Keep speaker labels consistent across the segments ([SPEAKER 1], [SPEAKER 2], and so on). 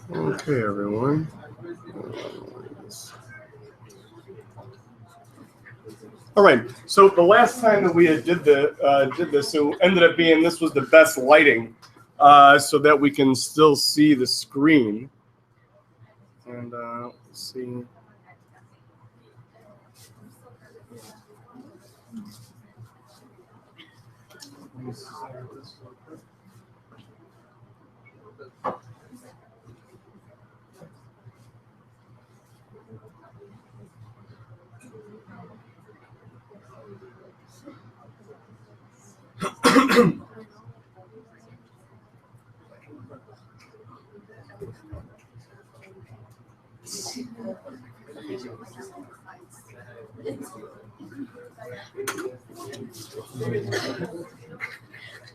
[SPEAKER 1] Okay, everyone. All right. So the last time that we did this, it ended up being this was the best lighting, so that we can still see the screen. And let's see.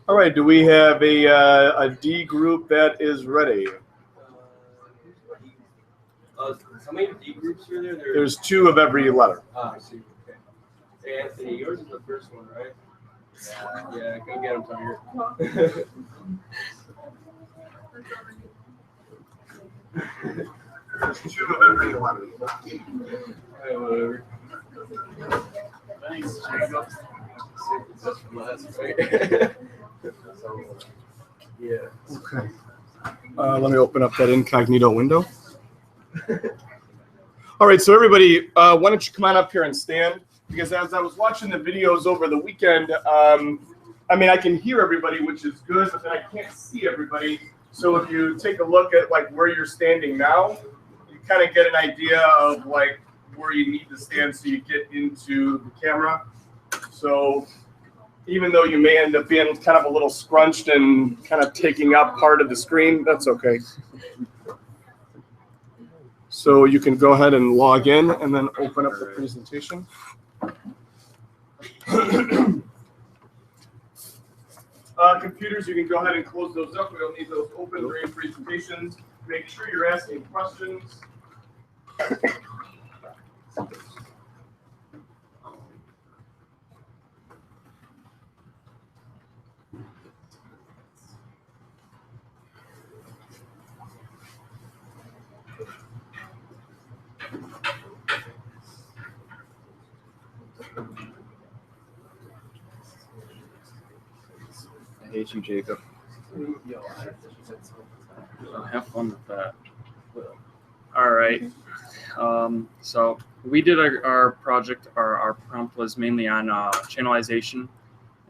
[SPEAKER 1] All right. Do we have a D group that is ready?
[SPEAKER 2] How many D groups are there?
[SPEAKER 1] There's 2 of every letter.
[SPEAKER 2] I see. Okay. Hey, Anthony, yours is the first one, right? Yeah, go get him, Tiger.
[SPEAKER 1] There's 2 of every letter.
[SPEAKER 2] Hey, whatever. Thanks. That's from last week. Yeah.
[SPEAKER 1] Okay. Let me open up that incognito window. All right, so everybody, why don't you come on up here and stand? Because as I was watching the videos over the weekend, I mean, I can hear everybody, which is good, but then I can't see everybody. So if you take a look at like where you're standing now, you kind of get an idea of like where you need to stand so you get into the camera. So even though you may end up being kind of a little scrunched and kind of taking up part of the screen, that's okay. So you can go ahead and log in and then open up the presentation. Computers, you can go ahead and close those up. We don't need those open during presentations. Make sure you're asking questions.
[SPEAKER 3] I hate you, Jacob. Have fun with that. All right. So we did our project. Our prompt was mainly on channelization,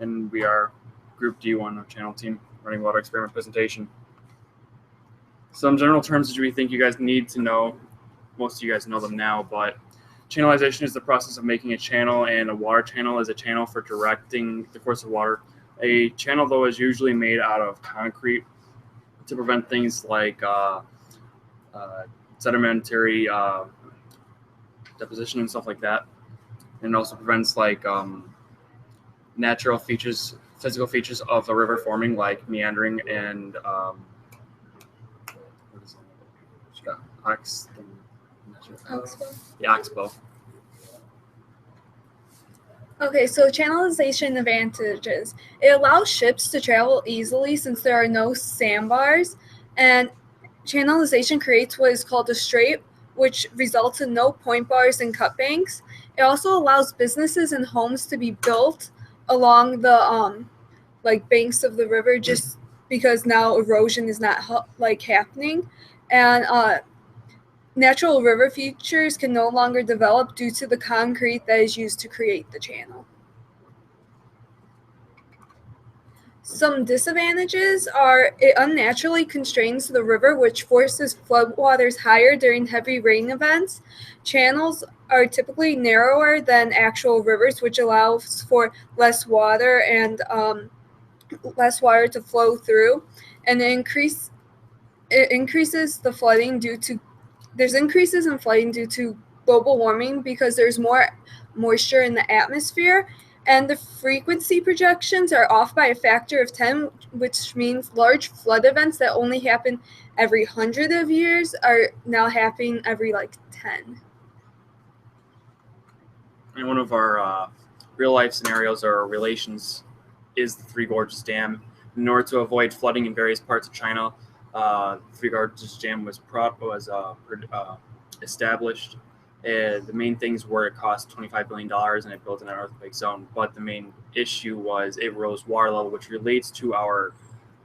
[SPEAKER 3] and we are Group D1 of Channel Team running water experiment presentation. Some general terms that we think you guys need to know. Most of you guys know them now, but channelization is the process of making a channel, and a water channel is a channel for directing the course of water. A channel, though, is usually made out of concrete to prevent things like sedimentary deposition and stuff like that. And it also prevents like natural features, physical features of a river forming, like meandering and what is it?
[SPEAKER 4] Oxbow.
[SPEAKER 3] The oxbow.
[SPEAKER 4] Okay, so channelization advantages. It allows ships to travel easily since there are no sandbars, and channelization creates what is called a strait, which results in no point bars and cut banks. It also allows businesses and homes to be built along the banks of the river, just because now erosion is not happening, and natural river features can no longer develop due to the concrete that is used to create the channel. Some disadvantages are it unnaturally constrains the river, which forces floodwaters higher during heavy rain events. Channels are typically narrower than actual rivers, which allows for less water and to flow through, and it increases the flooding there's increases in flooding due to global warming because there's more moisture in the atmosphere, and the frequency projections are off by a factor of 10, which means large flood events that only happen every 100 of years are now happening every 10.
[SPEAKER 3] And one of our real life scenarios or relations is the Three Gorges Dam. In order to avoid flooding in various parts of China, Three Gorges Dam was established. The main things were it cost $25 billion and it built in an earthquake zone. But the main issue was it rose water level, which relates to our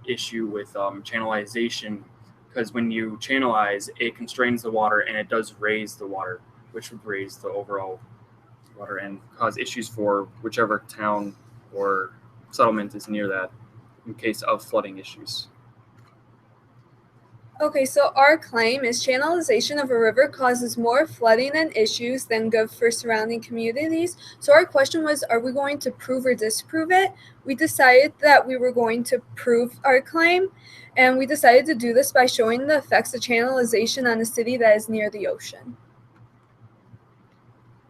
[SPEAKER 3] issue with channelization, because when you channelize, it constrains the water and it does raise the water, which would raise the overall water and cause issues for whichever town or settlement is near that in case of flooding issues.
[SPEAKER 4] Okay, so our claim is channelization of a river causes more flooding and issues than good for surrounding communities. So our question was, are we going to prove or disprove it? We decided that we were going to prove our claim, and we decided to do this by showing the effects of channelization on a city that is near the ocean.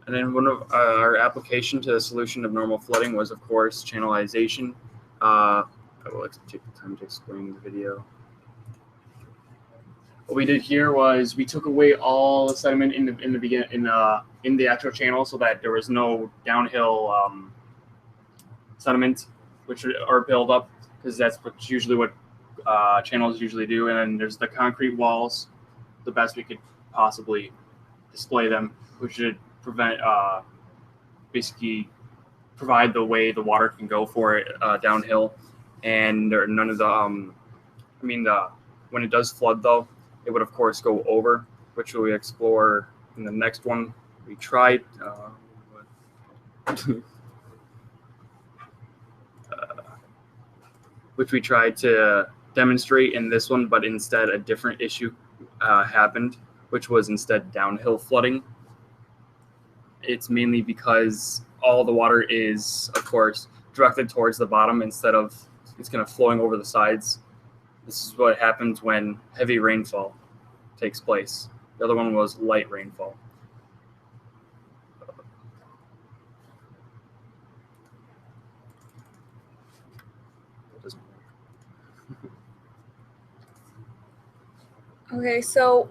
[SPEAKER 3] And then one of our application to the solution of normal flooding was, of course, channelization. I will take the time to explain the video. What we did here was we took away all the sediment in the actual channel, so that there was no downhill sediment or build up, because that's usually what channels usually do. And then there's the concrete walls, the best we could possibly display them, which should basically provide the way the water can go for it downhill. And none of the when it does flood though, it would of course go over, which we explore in the next one. We tried which we tried to demonstrate in this one, but instead a different issue happened, which was instead downhill flooding. It's mainly because all the water is, of course, directed towards the bottom instead of it's kind of flowing over the sides. This is what happens when heavy rainfall takes place. The other one was light rainfall. That doesn't work.
[SPEAKER 4] Okay, so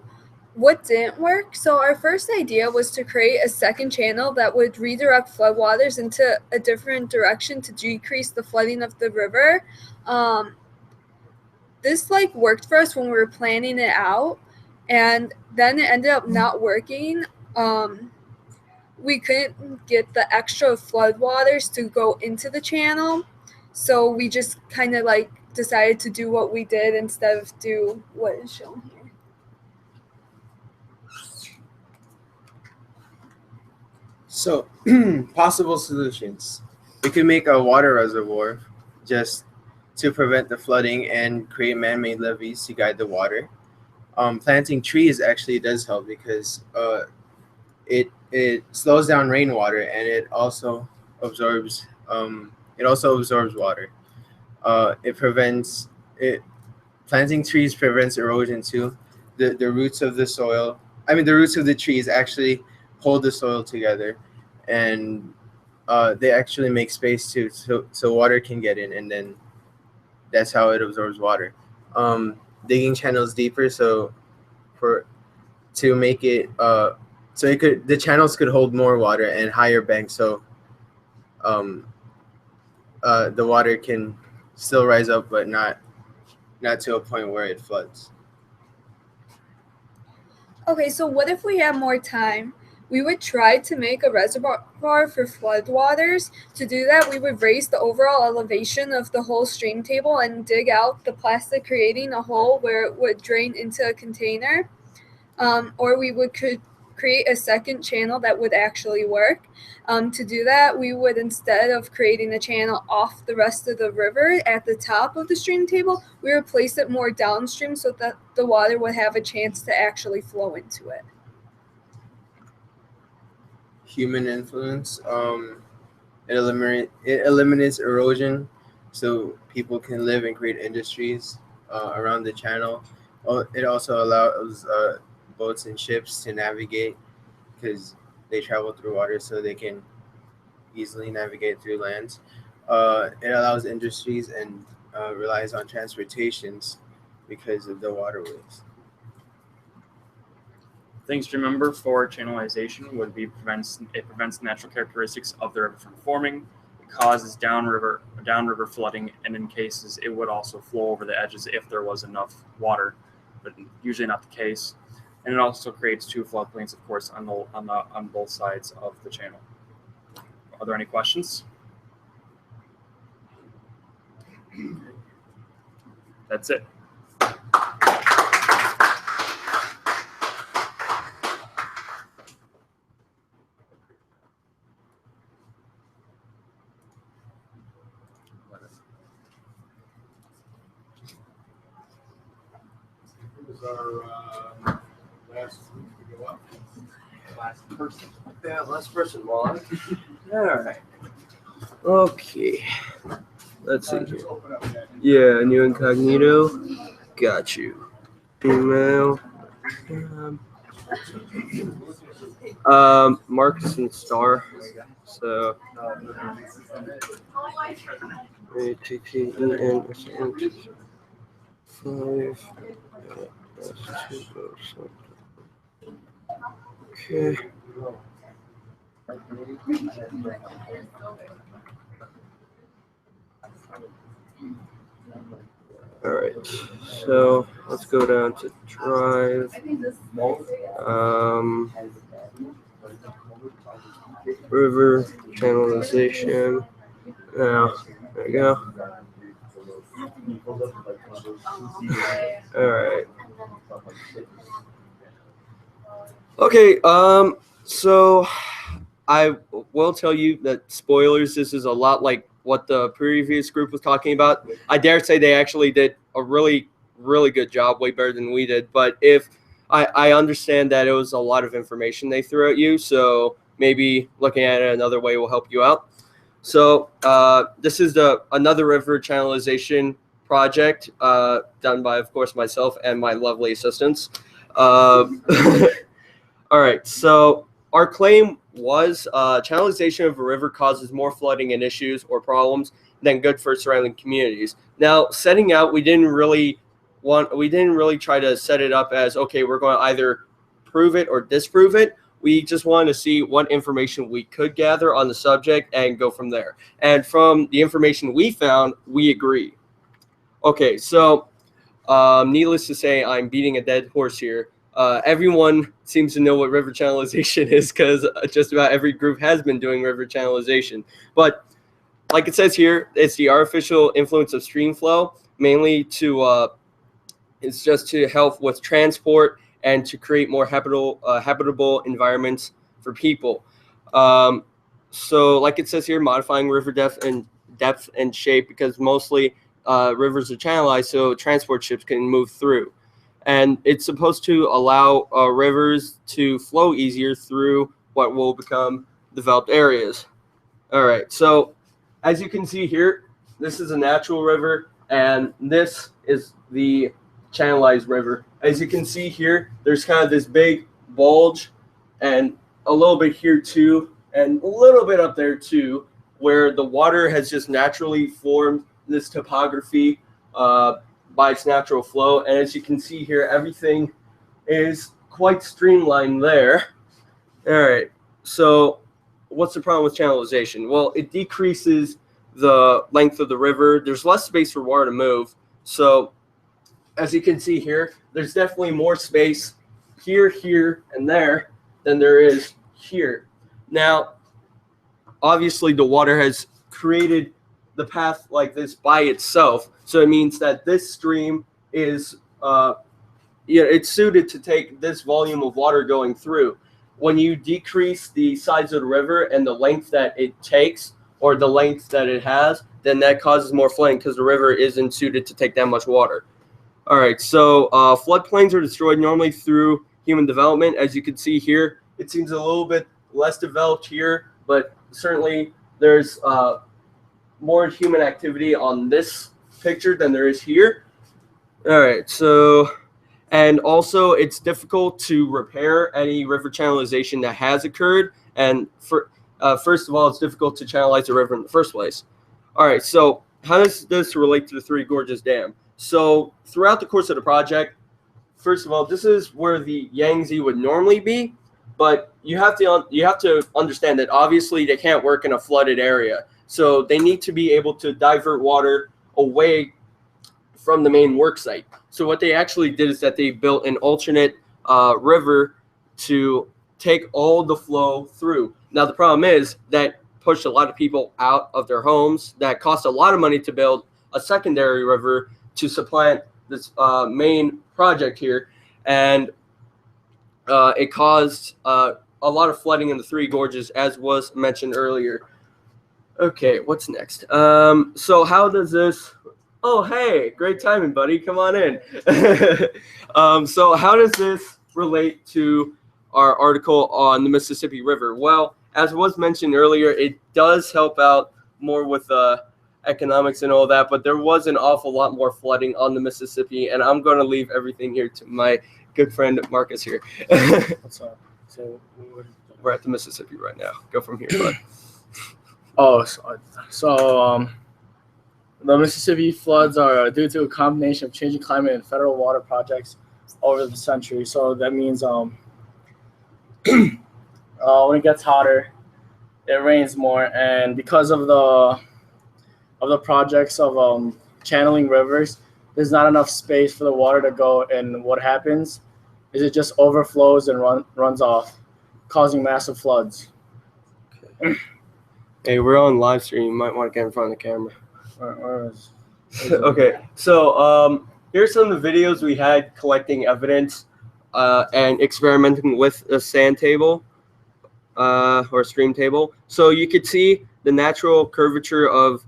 [SPEAKER 4] what didn't work? So our first idea was to create a second channel that would redirect floodwaters into a different direction to decrease the flooding of the river. This worked for us when we were planning it out, and then it ended up not working. We couldn't get the extra floodwaters to go into the channel, so we just kind of decided to do what we did instead of do what is shown here.
[SPEAKER 5] So, possible solutions. We could make a water reservoir just to prevent the flooding and create man-made levees to guide the water. Planting trees actually does help because it slows down rainwater and it also absorbs water. Planting trees prevents erosion too. The roots of the soil, the roots of the trees actually hold the soil together, and they actually make space too, so water can get in, and then that's how it absorbs water. Digging channels deeper, to make it the channels could hold more water and higher banks, so the water can still rise up, but not to a point where it floods.
[SPEAKER 4] Okay, so what if we had more time? We would try to make a reservoir for floodwaters. To do that, we would raise the overall elevation of the whole stream table and dig out the plastic, creating a hole where it would drain into a container. Or we could create a second channel that would actually work. To do that, we would, instead of creating a channel off the rest of the river at the top of the stream table, we would place it more downstream so that the water would have a chance to actually flow into it.
[SPEAKER 5] Human influence. It eliminates erosion, so people can live and create industries around the channel. It also allows boats and ships to navigate because they travel through water, so they can easily navigate through land. It allows industries and relies on transportations because of the waterways.
[SPEAKER 3] Things to remember for channelization would be prevents the natural characteristics of the river from forming. It causes downriver flooding, and in cases it would also flow over the edges if there was enough water, but usually not the case. And it also creates two floodplains, of course, on both sides of the channel. Are there any questions? That's it.
[SPEAKER 1] This is our last group to go up.
[SPEAKER 2] Last person. Yeah, last person, Juan. All right. Okay. Let's see
[SPEAKER 1] Just
[SPEAKER 2] here.
[SPEAKER 1] open up that.
[SPEAKER 2] Yeah, new incognito. Got you. Email. Marcus and Star. So. ATTEN 5. Okay. All right. So let's go down to drive. River channelization. Now, there we go. All right. Okay. So I will tell you that spoilers. This is a lot like what the previous group was talking about. I dare say they actually did a really, really good job, way better than we did. But if I understand that it was a lot of information they threw at you, so maybe looking at it another way will help you out. So this is another river channelization project done by, of course, myself and my lovely assistants. All right, so our claim was channelization of a river causes more flooding and issues or problems than good for surrounding communities. Now, setting out, we didn't really try to set it up as, okay, we're going to either prove it or disprove it. We just wanted to see what information we could gather on the subject and go from there. And from the information we found, we agree. Okay, so needless to say, I'm beating a dead horse here. Everyone seems to know what river channelization is because just about every group has been doing river channelization. But like it says here, it's the artificial influence of stream flow, mainly it's just to help with transport and to create more habitable environments for people. So like it says here, modifying river depth and shape, because mostly rivers are channelized so transport ships can move through. And it's supposed to allow rivers to flow easier through what will become developed areas. All right, so as you can see here, this is a natural river, and this is the channelized river. As you can see here, there's kind of this big bulge, and a little bit here too, and a little bit up there too, where the water has just naturally formed this topography by its natural flow. And as you can see here, everything is quite streamlined there. All right, so what's the problem with channelization? Well, it decreases the length of the river. There's less space for water to move. So as you can see here, there's definitely more space here, here, and there than there is here. Now, obviously the water has created the path like this by itself. So it means that this stream is, it's suited to take this volume of water going through. When you decrease the size of the river and the length that it takes, or the length that it has, then that causes more flooding because the river isn't suited to take that much water. All right, so floodplains are destroyed normally through human development. As you can see here, it seems a little bit less developed here, but certainly there's more human activity on this picture than there is here. All right, so, and also it's difficult to repair any river channelization that has occurred. And first of all, it's difficult to channelize a river in the first place. All right, so how does this relate to the Three Gorges Dam? So throughout the course of the project, first of all, this is where the Yangtze would normally be, but you have to understand that obviously they can't work in a flooded area, so they need to be able to divert water away from the main work site. So what they actually did is that they built an alternate river to take all the flow through. Now the problem is that pushed a lot of people out of their homes. That cost a lot of money to build a secondary river to supplant this main project here, and it caused a lot of flooding in the Three Gorges, as was mentioned earlier. Okay, what's next? So how does this? Oh, hey, great timing, buddy. Come on in. So how does this relate to our article on the Mississippi River? Well, as was mentioned earlier, it does help out more with economics and all that, but there was an awful lot more flooding on the Mississippi, and I'm going to leave everything here to my good friend Marcus here.
[SPEAKER 6] What's up? So
[SPEAKER 2] We're at the Mississippi right now. Go from here, bud.
[SPEAKER 6] The Mississippi floods are due to a combination of changing climate and federal water projects over the century. So that means when it gets hotter, it rains more, and because of the projects of channeling rivers, there's not enough space for the water to go, and what happens is it just overflows and runs off, causing massive floods.
[SPEAKER 2] Hey, we're on live stream. You might want to get in front of the camera.
[SPEAKER 6] Where is
[SPEAKER 2] Okay, so here's some of the videos we had collecting evidence and experimenting with a sand table or stream table. So you could see the natural curvature of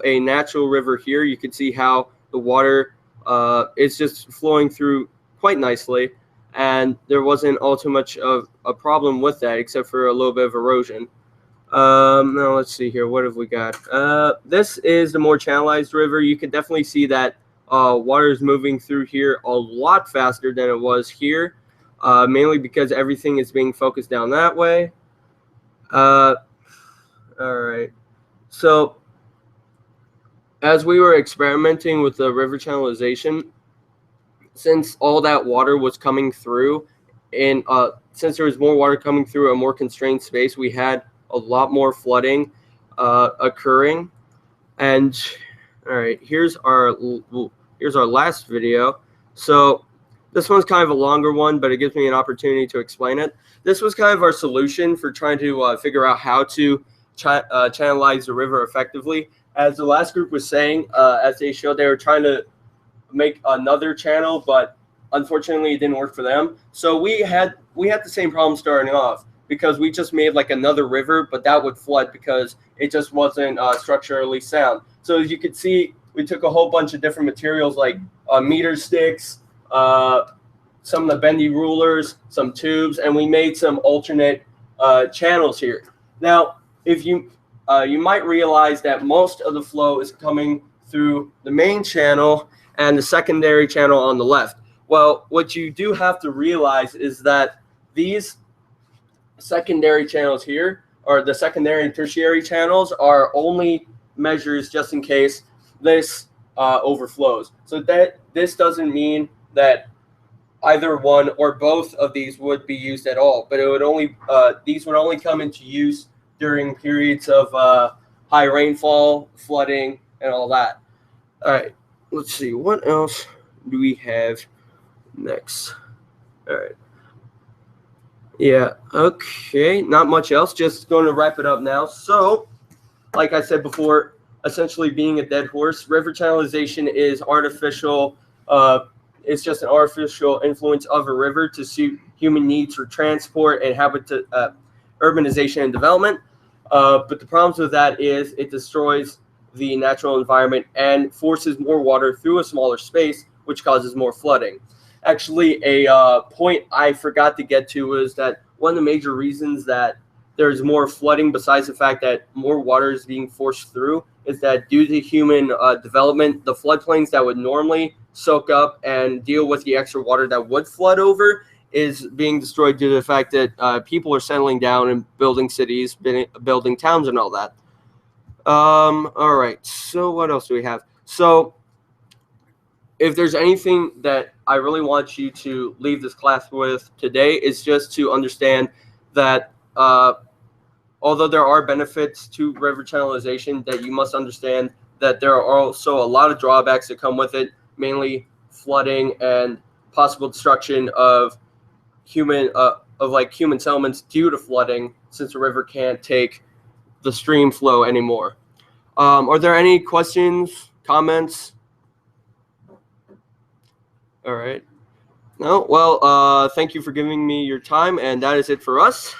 [SPEAKER 2] a natural river here. You can see how the water is just flowing through quite nicely, and there wasn't all too much of a problem with that, except for a little bit of erosion. Now let's see here. What have we got? This is the more channelized river. You can definitely see that water is moving through here a lot faster than it was here, mainly because everything is being focused down that way. All right. So as we were experimenting with the river channelization, since all that water was coming through, and since there was more water coming through a more constrained space, we had a lot more flooding occurring. And all right, here's our last video. So this one's kind of a longer one, but it gives me an opportunity to explain it. This was kind of our solution for trying to figure out how to channelize the river effectively. As the last group was saying, as they showed, they were trying to make another channel, but unfortunately it didn't work for them. So we had the same problem starting off, because we just made like another river, but that would flood because it just wasn't structurally sound. So as you can see, we took a whole bunch of different materials like meter sticks, some of the bendy rulers, some tubes, and we made some alternate channels here. Now, if you might realize that most of the flow is coming through the main channel and the secondary channel on the left. Well, what you do have to realize is that these secondary channels here, or the secondary and tertiary channels, are only measures just in case this overflows. So that this doesn't mean that either one or both of these would be used at all, but it would only these would only come into use during periods of high rainfall, flooding, and all that. All right, let's see, what else do we have next? All right. Yeah, okay, not much else. Just going to wrap it up now. So, like I said before, essentially being a dead horse, river channelization is artificial. It's just an artificial influence of a river to suit human needs for transport and urbanization and development. But the problems with that is it destroys the natural environment and forces more water through a smaller space, which causes more flooding. Actually, a point I forgot to get to is that one of the major reasons that there's more flooding, besides the fact that more water is being forced through, is that due to human development, the floodplains that would normally soak up and deal with the extra water that would flood over is being destroyed due to the fact that people are settling down and building cities, building towns and all that. All right, so what else do we have? So if there's anything that I really want you to leave this class with today is just to understand that although there are benefits to river channelization, that you must understand that there are also a lot of drawbacks that come with it, mainly flooding and possible destruction of human settlements due to flooding, since the river can't take the stream flow anymore. Are there any questions, comments? All right. No? Well, thank you for giving me your time, and that is it for us.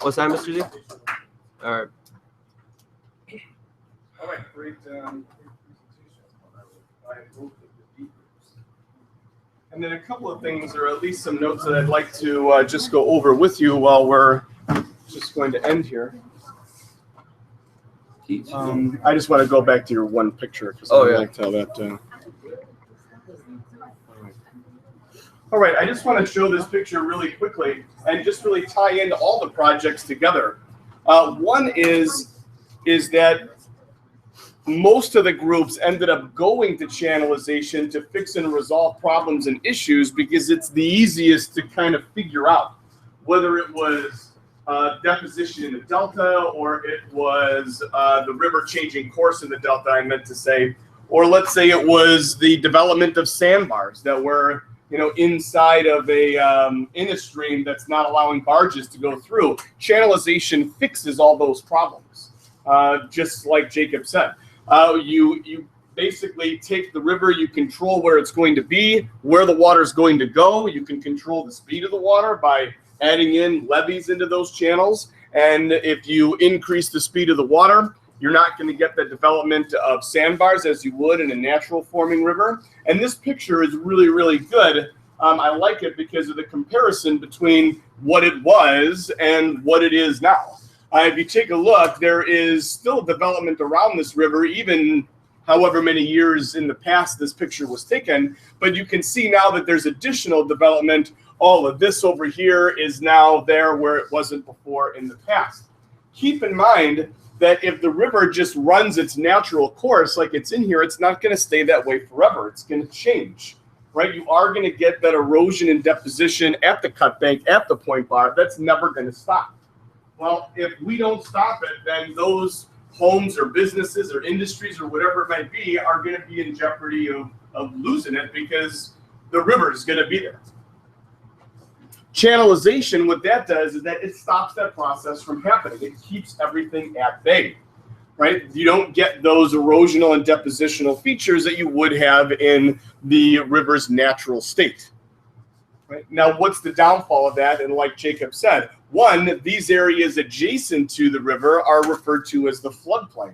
[SPEAKER 2] What's that, Mr. Z? All right.
[SPEAKER 1] All right, great presentation. And then a couple of things, or at least some notes that I'd like to just go over with you while we're just going to end here. I just want to go back to your one picture because I liked how that. All right, I just want to show this picture really quickly and just really tie in all the projects together. One is that most of the groups ended up going to channelization to fix and resolve problems and issues because it's the easiest to kind of figure out, whether it was deposition in the delta or it was the river changing course in the delta, I meant to say, or let's say it was the development of sandbars that were inside of in a stream that's not allowing barges to go through. Channelization fixes all those problems, just like Jacob said. You basically take the river, you control where it's going to be, where the water is going to go. You can control the speed of the water by adding in levees into those channels. And if you increase the speed of the water, you're not going to get the development of sandbars as you would in a natural forming river. And this picture is really, really good. I like it because of the comparison between what it was and what it is now. If you take a look, there is still development around this river, even however many years in the past this picture was taken. But you can see now that there's additional development. All of this over here is now there where it wasn't before in the past. Keep in mind that if the river just runs its natural course like it's in here, it's not going to stay that way forever. It's going to change, right? You are going to get that erosion and deposition at the cut bank, at the point bar. That's never going to stop. Well, if we don't stop it, then those homes or businesses or industries or whatever it might be are going to be in jeopardy of losing it because the river is going to be there. Channelization, what that does is that it stops that process from happening. It keeps everything at bay, right? You don't get those erosional and depositional features that you would have in the river's natural state. Right? Now, what's the downfall of that? And like Jacob said, one, these areas adjacent to the river are referred to as the floodplain,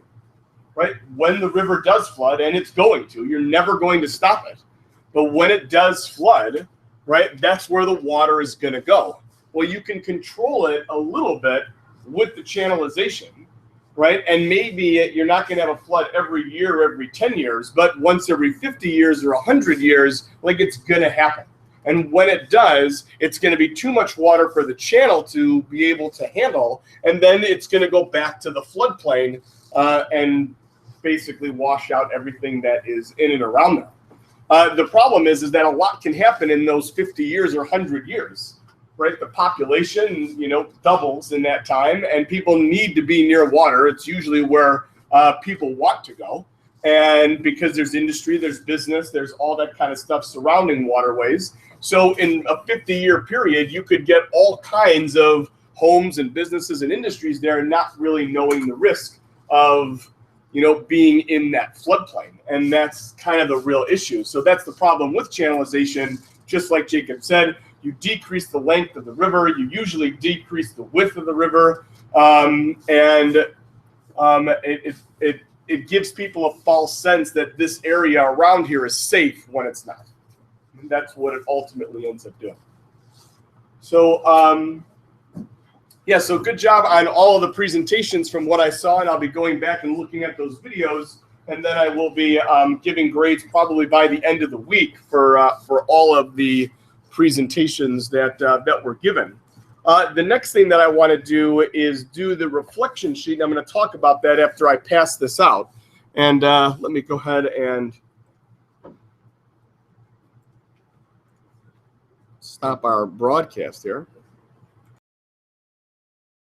[SPEAKER 1] right? When the river does flood, and it's going to, you're never going to stop it. But when it does flood, right, that's where the water is going to go. Well, you can control it a little bit with the channelization, right? And maybe you're not going to have a flood every year, every 10 years, but once every 50 years or 100 years, like it's going to happen. And when it does, it's going to be too much water for the channel to be able to handle, and then it's going to go back to the floodplain and basically wash out everything that is in and around there. The problem is that a lot can happen in those 50 years or 100 years, right? The population, doubles in that time, and people need to be near water. It's usually where people want to go. And because there's industry, there's business, there's all that kind of stuff surrounding waterways. So in a 50-year period, you could get all kinds of homes and businesses and industries there and not really knowing the risk of being in that floodplain. And that's kind of the real issue. So that's the problem with channelization. Just like Jacob said, you decrease the length of the river, you usually decrease the width of the river, it gives people a false sense that this area around here is safe when it's not. And that's what it ultimately ends up doing. So, so good job on all of the presentations from what I saw, and I'll be going back and looking at those videos, and then I will be giving grades probably by the end of the week for all of the presentations that were given. The next thing that I want to do is do the reflection sheet. I'm going to talk about that after I pass this out. And let me go ahead and stop our broadcast here.